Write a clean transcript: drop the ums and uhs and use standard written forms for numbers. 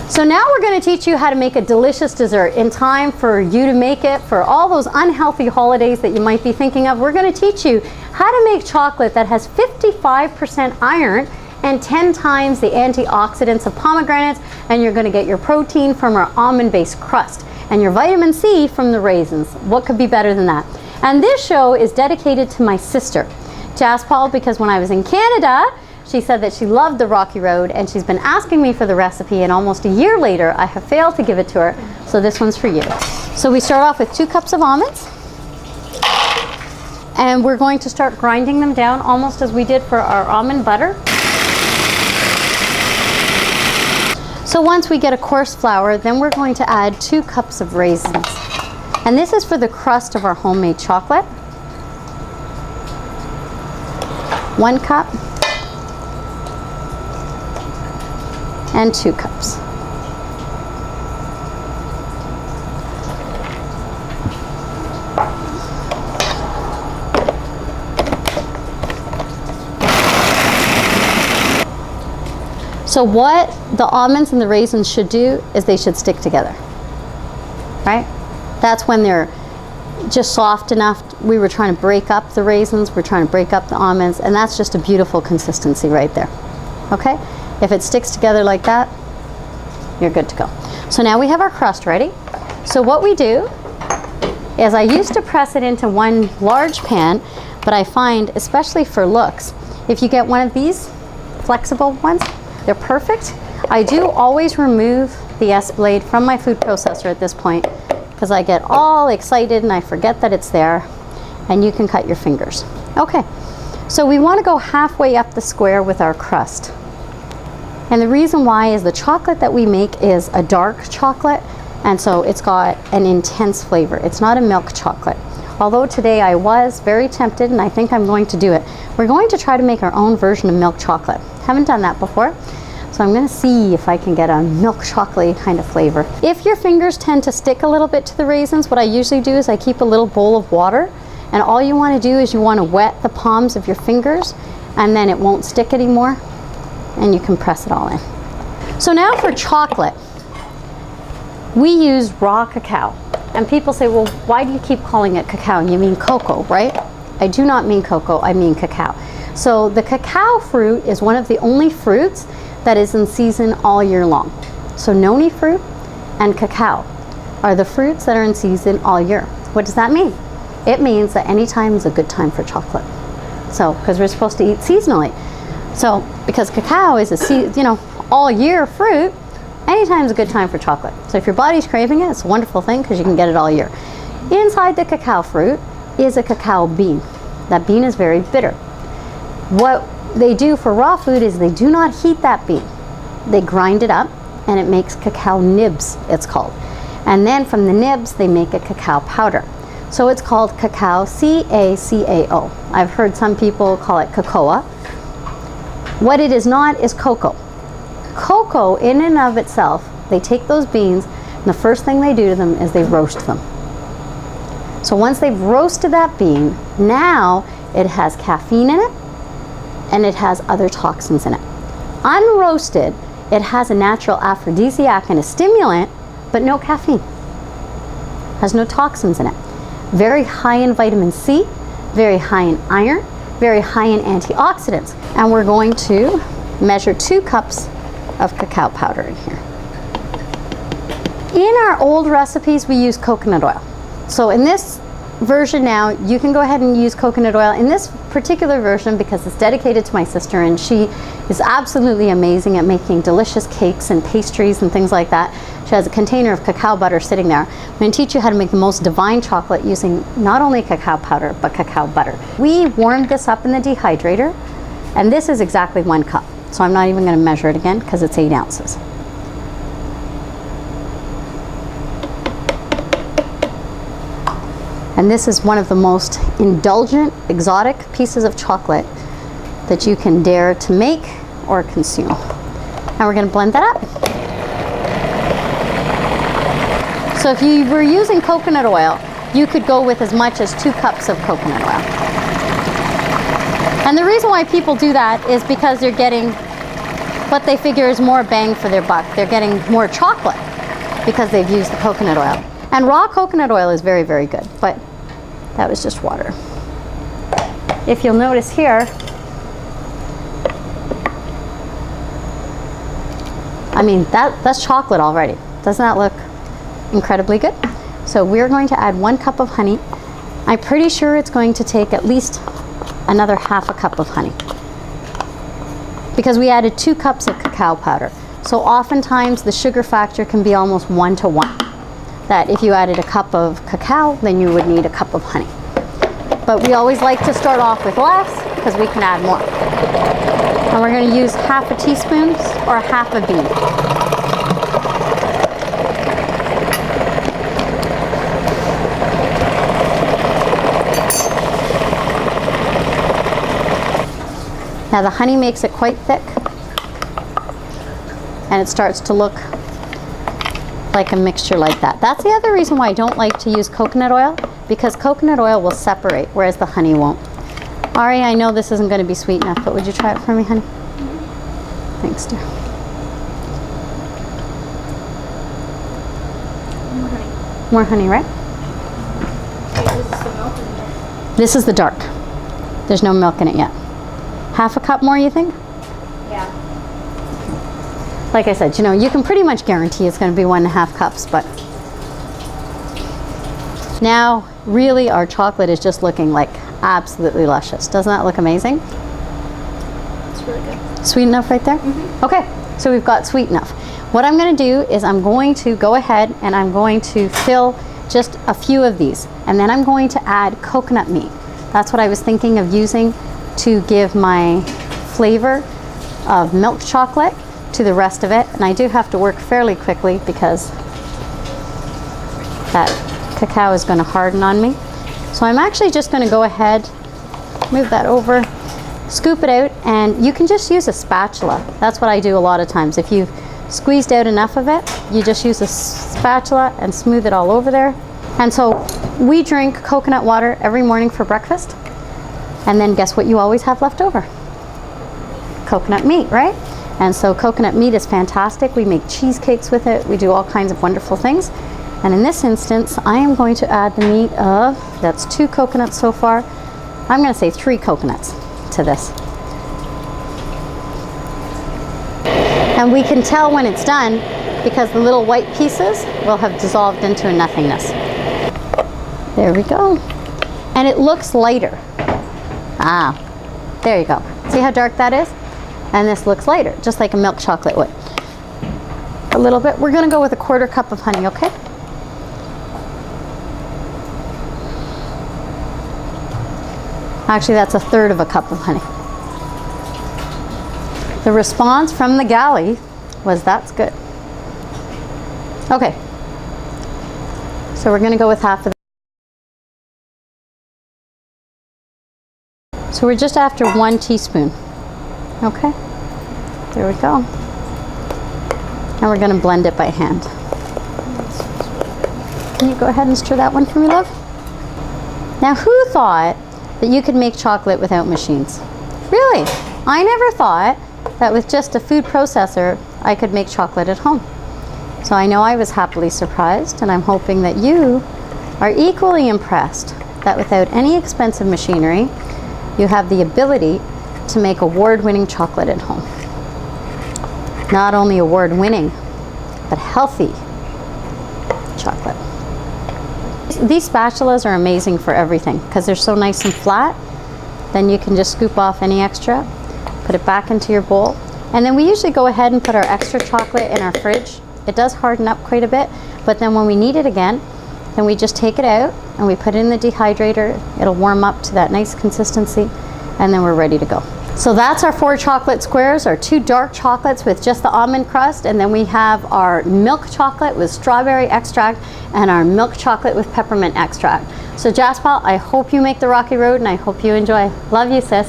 So now we're going to teach you how to make a delicious dessert in time for you to make it for all those unhealthy holidays that you might be thinking of. We're going to teach you how to make chocolate that has 55% iron and 10 times the antioxidants of pomegranates, and you're going to get your protein from our almond-based crust and your vitamin C from the raisins. What could be better than that? And this show is dedicated to my sister, Jas Paul, because when I was in Canada, she said that she loved the Rocky Road and she's been asking me for the recipe, and almost a year later I have failed to give it to her. So this one's for you. So we start off with 2 cups of almonds, and we're going to start grinding them down almost as we did for our almond butter. So once we get a coarse flour, then we're going to add 2 cups of raisins. And this is for the crust of our homemade chocolate. 1 cup. And 2 cups. So what the almonds and the raisins should do is they should stick together, right? That's when they're just soft enough. We were trying to break up the raisins, we're trying to break up the almonds, and that's just a beautiful consistency right there, okay? If it sticks together like that, you're good to go. So now we have our crust ready. So what we do is I used to press it into one large pan, but I find, especially for looks, if you get one of these flexible ones, they're perfect. I do always remove the S blade from my food processor at this point because I get all excited and I forget that it's there, and you can cut your fingers. Okay, so we want to go halfway up the square with our crust. And the reason why is the chocolate that we make is a dark chocolate, and so it's got an intense flavor. It's not a milk chocolate. Although today I was very tempted, and I think I'm going to do it. We're going to try to make our own version of milk chocolate. Haven't done that before, so I'm going to see if I can get a milk chocolate kind of flavor. If your fingers tend to stick a little bit to the raisins, what I usually do is I keep a little bowl of water, and all you want to do is you want to wet the palms of your fingers, and then it won't stick anymore, and you can press it all in. So now for chocolate, we use raw cacao. And people say, well, why do you keep calling it cacao? You mean cocoa, right? I do not mean cocoa, I mean cacao. So the cacao fruit is one of the only fruits that is in season all year long. So noni fruit and cacao are the fruits that are in season all year. What does that mean? It means that any time is a good time for chocolate. So, because we're supposed to eat seasonally. So, because cacao is a all year fruit, anytime is a good time for chocolate. So if your body's craving it, it's a wonderful thing because you can get it all year. Inside the cacao fruit is a cacao bean. That bean is very bitter. What they do for raw food is they do not heat that bean. They grind it up and it makes cacao nibs, it's called. And then from the nibs, they make a cacao powder. So it's called cacao, C-A-C-A-O. I've heard some people call it cocoa. What it is not is cocoa. Cocoa in and of itself, they take those beans and the first thing they do to them is they roast them. So once they've roasted that bean, now it has caffeine in it and it has other toxins in it. Unroasted, it has a natural aphrodisiac and a stimulant, but no caffeine. Has no toxins in it. Very high in vitamin C, very high in iron, very high in antioxidants. And we're going to measure 2 cups of cacao powder in here. In our old recipes, we use coconut oil. So in this version now, you can go ahead and use coconut oil. In this particular version, because it's dedicated to my sister and she is absolutely amazing at making delicious cakes and pastries and things like that. She has a container of cacao butter sitting there. I'm going to teach you how to make the most divine chocolate using not only cacao powder, but cacao butter. We warmed this up in the dehydrator, and this is exactly 1 cup. So I'm not even going to measure it again because it's 8 ounces. And this is one of the most indulgent, exotic pieces of chocolate that you can dare to make or consume. And we're going to blend that up. So if you were using coconut oil, you could go with as much as 2 cups of coconut oil. And the reason why people do that is because they're getting but they figure is more bang for their buck. They're getting more chocolate because they've used the coconut oil. And raw coconut oil is very, very good, but that was just water. If you'll notice here, I mean, that's chocolate already. Doesn't that look incredibly good? So we're going to add 1 cup of honey. I'm pretty sure it's going to take at least another half a cup of honey, because we added 2 cups of cacao powder. So oftentimes the sugar factor can be almost 1 to 1. That if you added a cup of cacao, then you would need a cup of honey. But we always like to start off with less because we can add more. And we're going to use half a teaspoon or half a bean. Now the honey makes it quite thick, and it starts to look like a mixture like that. That's the other reason why I don't like to use coconut oil, because coconut oil will separate, whereas the honey won't. Ari, I know this isn't going to be sweet enough, but would you try it for me, honey? Thanks, dear. More honey. More honey, right? This is the milk in there. This is the dark. There's no milk in it yet. Half a cup more, you think? Yeah. Like I said, you know, you can pretty much guarantee it's going to be 1.5 cups, but now really our chocolate is just looking like absolutely luscious. Doesn't that look amazing? It's really good. Sweet enough right there? Mm-hmm. Okay, so we've got sweet enough. What I'm going to do is I'm going to go ahead and I'm going to fill just a few of these, and then I'm going to add coconut meat. That's what I was thinking of using to give my flavor of milk chocolate to the rest of it. And I do have to work fairly quickly because that cacao is going to harden on me. So I'm actually just going to go ahead, move that over, scoop it out, and you can just use a spatula. That's what I do a lot of times. If you've squeezed out enough of it, you just use a spatula and smooth it all over there. And so we drink coconut water every morning for breakfast. And then guess what you always have left over? Coconut meat, right? And so coconut meat is fantastic. We make cheesecakes with it. We do all kinds of wonderful things. And in this instance, I am going to add the meat of, that's 2 coconuts so far. I'm going to say 3 coconuts to this. And we can tell when it's done because the little white pieces will have dissolved into a nothingness. There we go. And it looks lighter. Ah, there you go. See how dark that is? And this looks lighter, just like a milk chocolate would. A little bit. We're going to go with a 1/4 cup of honey, okay? Actually, that's 1/3 cup of honey. The response from the galley was that's good. Okay. So we're going to go with half of So we're just after 1 teaspoon. Okay, there we go. And we're going to blend it by hand. Can you go ahead and stir that one for me, love? Now, who thought that you could make chocolate without machines? Really? I never thought that with just a food processor, I could make chocolate at home. So I know I was happily surprised, and I'm hoping that you are equally impressed that without any expensive machinery, you have the ability to make award-winning chocolate at home. Not only award-winning, but healthy chocolate. These spatulas are amazing for everything because they're so nice and flat. Then you can just scoop off any extra, put it back into your bowl. And then we usually go ahead and put our extra chocolate in our fridge. It does harden up quite a bit, but then when we need it again, then we just take it out and we put it in the dehydrator. It'll warm up to that nice consistency, and then we're ready to go. So that's our 4 chocolate squares, our 2 dark chocolates with just the almond crust, and then we have our milk chocolate with strawberry extract and our milk chocolate with peppermint extract. So Jaspal, I hope you make the rocky road and I hope you enjoy. Love you, sis.